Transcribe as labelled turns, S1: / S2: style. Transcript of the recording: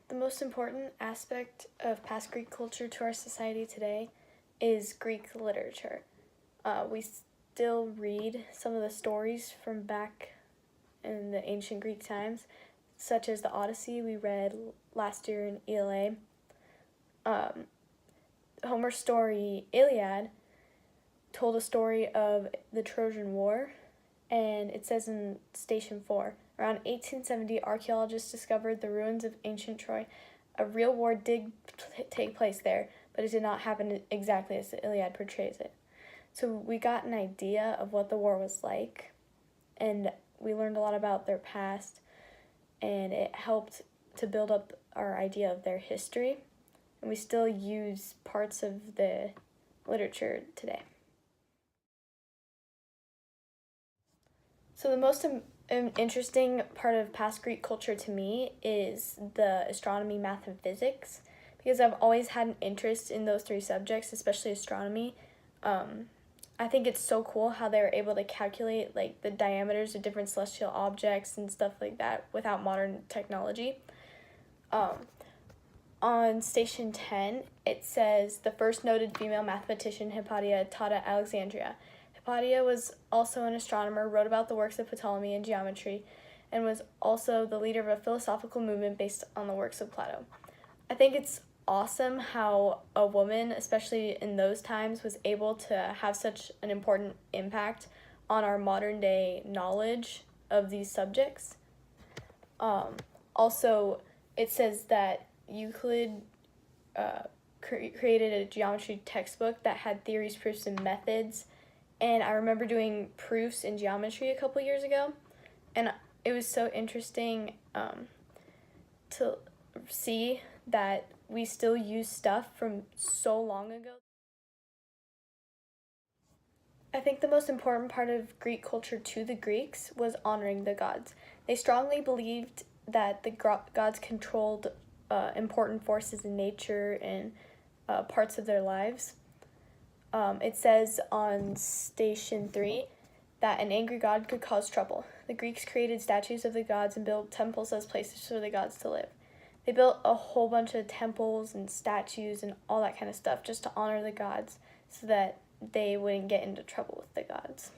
S1: The most important aspect of past Greek culture to our society today is Greek literature. We still read some of the stories from back in the ancient Greek times, such as the Odyssey we read last year in ELA. Homer's story, Iliad, told a story of the Trojan War, and it says in Station 4, around 1870, archaeologists discovered the ruins of ancient Troy. A real war did take place there, but it did not happen exactly as the Iliad portrays it. So we got an idea of what the war was like, and we learned a lot about their past, and it helped to build up our idea of their history, and we still use parts of the literature today. So the most interesting part of past Greek culture to me is the astronomy, math, and physics, because I've always had an interest in those three subjects, especially astronomy. I think it's so cool how they were able to calculate like the diameters of different celestial objects and stuff like that without modern technology. On Station 10, it says the first noted female mathematician, Hypatia, taught at Alexandria. Hypatia was also an astronomer, wrote about the works of Ptolemy and geometry, and was also the leader of a philosophical movement based on the works of Plato. I think it's awesome how a woman, especially in those times, was able to have such an important impact on our modern day knowledge of these subjects. Also, it says that Euclid created a geometry textbook that had theories, proofs, and methods. And I remember doing proofs in geometry a couple years ago, and it was so interesting to see that we still use stuff from so long ago. I think the most important part of Greek culture to the Greeks was honoring the gods. They strongly believed that the gods controlled important forces in nature and parts of their lives. It says on Station 3 that an angry god could cause trouble. The Greeks created statues of the gods and built temples as places for the gods to live. They built a whole bunch of temples and statues and all that kind of stuff just to honor the gods so that they wouldn't get into trouble with the gods.